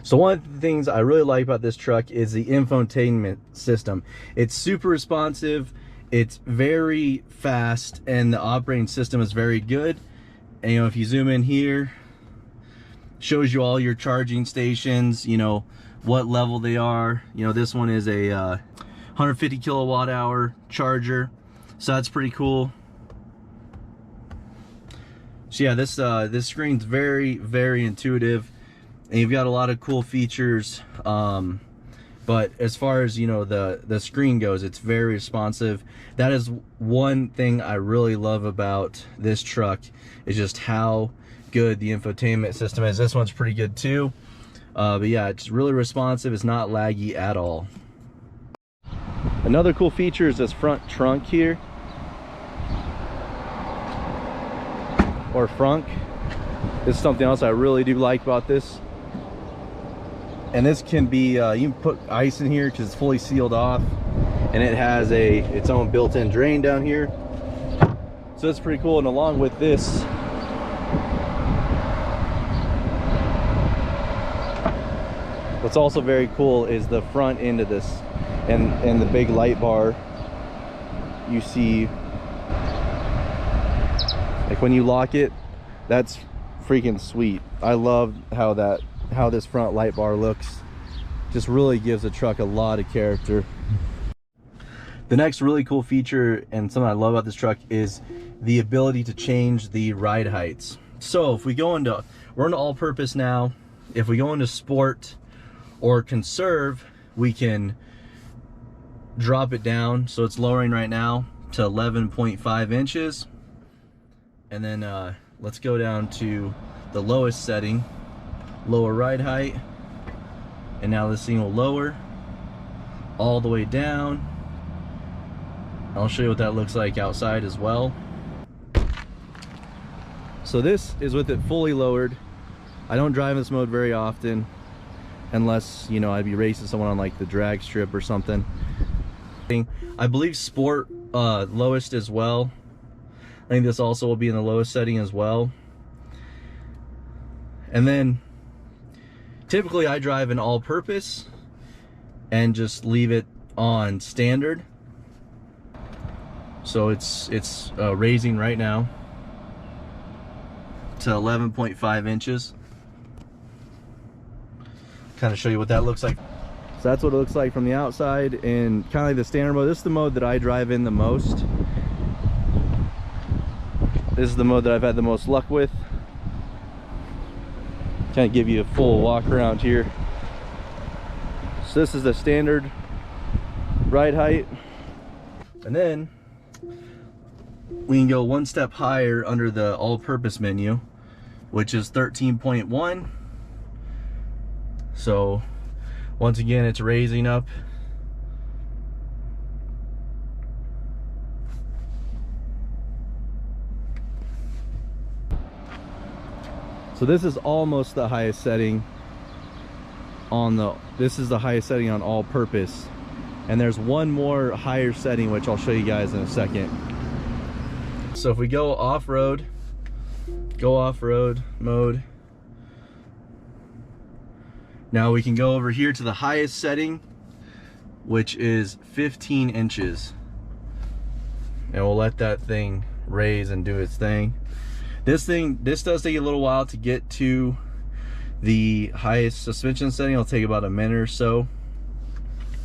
So one of the things I really like about this truck is the infotainment system. It's super responsive, it's very fast, and the operating system is very good. And you know, if you zoom in here, shows you all your charging stations, you know, what level they are. You know, this one is a 150 kilowatt hour charger, so that's pretty cool. So yeah, this screen's very intuitive, and you've got a lot of cool features. But as far as, you know, the screen goes, it's very responsive. That is one thing I really love about this truck, is just how good the infotainment system is. This one's pretty good too. But yeah, it's really responsive. It's not laggy at all. Another cool feature is this front trunk here, or frunk. This is something else I really do like about this. And this can be, you can put ice in here because it's fully sealed off, and it has its own built-in drain down here. So it's pretty cool. And along with this, what's also very cool is the front end of this, and the big light bar you see. Like when you lock it, that's freaking sweet. I love how this front light bar looks. Just really gives the truck a lot of character. The next really cool feature, and something I love about this truck, is the ability to change the ride heights. So if we go into, we're into all-purpose now. If we go into sport or conserve, we can drop it down. So it's lowering right now to 11.5 inches. And then let's go down to the lowest setting, lower ride height. And now this thing will lower all the way down. I'll show you what that looks like outside as well. So this is with it fully lowered. I don't drive this mode very often, unless, you know, I'd be racing someone on like the drag strip or something. I believe sport lowest as well. I think this also will be in the lowest setting as well. And then typically I drive an all-purpose and just leave it on standard. So it's raising right now to 11.5 inches. Kind of show you what that looks like. So that's what it looks like from the outside, and kind of like the standard mode. This is the mode that I drive in the most. This is the mode that I've had the most luck with. Kind of give you a full walk around here. So this is the standard ride height. And then we can go one step higher under the all-purpose menu, which is 13.1. So once again, it's raising up. So this is almost the highest setting on this is the highest setting on all-purpose. And there's one more higher setting, which I'll show you guys in a second. So if we go off-road mode. Now we can go over here to the highest setting, which is 15 inches. And we'll let that thing raise and do its thing. This does take a little while to get to the highest suspension setting. It'll take about a minute or so.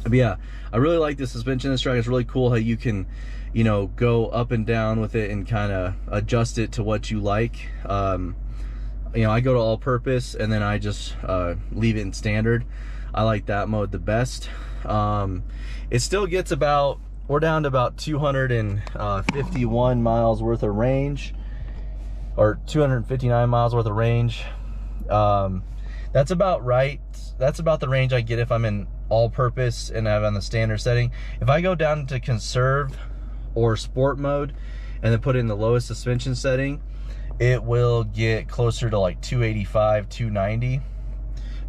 But yeah, I really like the suspension in this truck. It's really cool how you can, you know, go up and down with it and kind of adjust it to what you like. You know, I go to all-purpose and then I just leave it in standard. I like that mode the best. It still gets about, we're down to about 251 miles worth of range, or 259 miles worth of range. That's about right. That's about the range I get if I'm in all-purpose and I have on the standard setting. If I go down to conserve or sport mode and then put it in the lowest suspension setting, it will get closer to like 285, 290.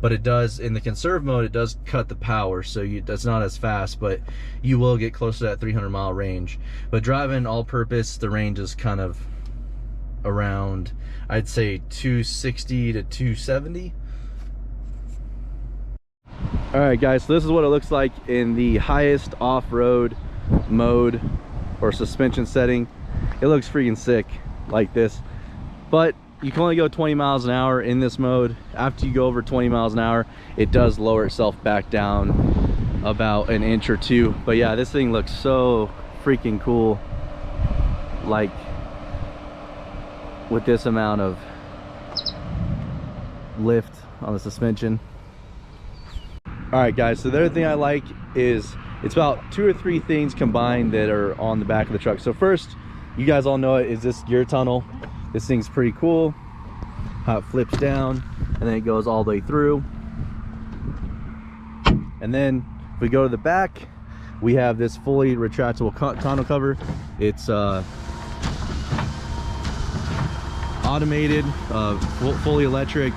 But it does, in the conserve mode, it does cut the power, so that's not as fast, but you will get close to that 300-mile range. But driving all-purpose, the range is kind of around, I'd say 260 to 270. All right guys, so this is what it looks like in the highest off-road mode or suspension setting. It looks freaking sick like this, but you can only go 20 miles an hour in this mode. After you go over 20 miles an hour, it does lower itself back down about an inch or two. But yeah, this thing looks so freaking cool, like with this amount of lift on the suspension. All right guys, so the other thing I like is it's about 2 or 3 things combined that are on the back of the truck. So first, you guys all know it, is this gear tunnel. This thing's pretty cool, how it flips down and then it goes all the way through. And then if we go to the back, we have this fully retractable tonneau cover. It's automated, fully electric.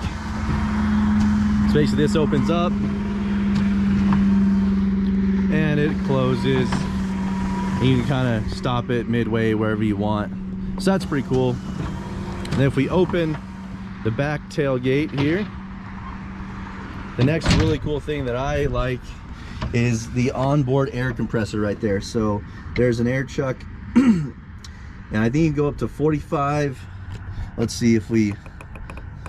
So basically this opens up and it closes, and you can kind of stop it midway wherever you want. So that's pretty cool. And then if we open the back tailgate here, the next really cool thing that I like is the onboard air compressor right there. So there's an air chuck and I think you can go up to 45. Let's see if we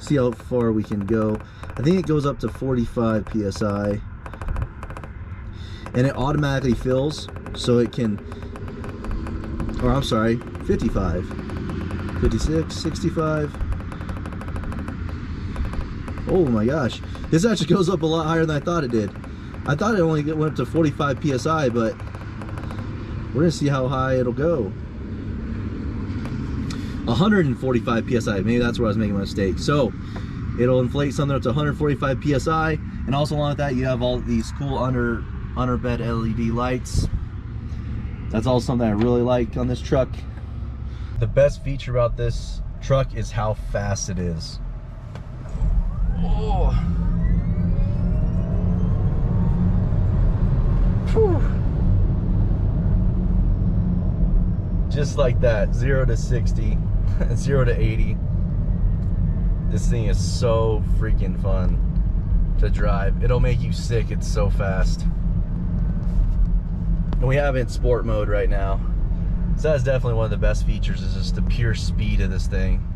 see how far we can go. I think it goes up to 45 psi, and it automatically fills, so it can, or I'm sorry, 55, 56, 65. Oh my gosh, this actually goes up a lot higher than I thought it did. I thought it only went up to 45 psi, but we're gonna see how high it'll go. 145 psi, maybe that's where I was making a mistake. So it'll inflate something up to 145 psi, and also along with that you have all these cool under bed LED lights. That's also something I really like on this truck. The best feature about this truck is how fast it is. Oh. Whew. Just like that, 0 to 60, 0 to 80. This thing is so freaking fun to drive. It'll make you sick, it's so fast. And we have it in sport mode right now. So that's definitely one of the best features, is just the pure speed of this thing.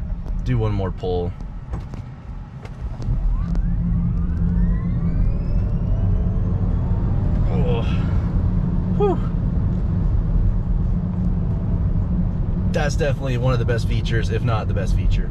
Do one more pull. Oh. Whew. That's definitely one of the best features, if not the best feature.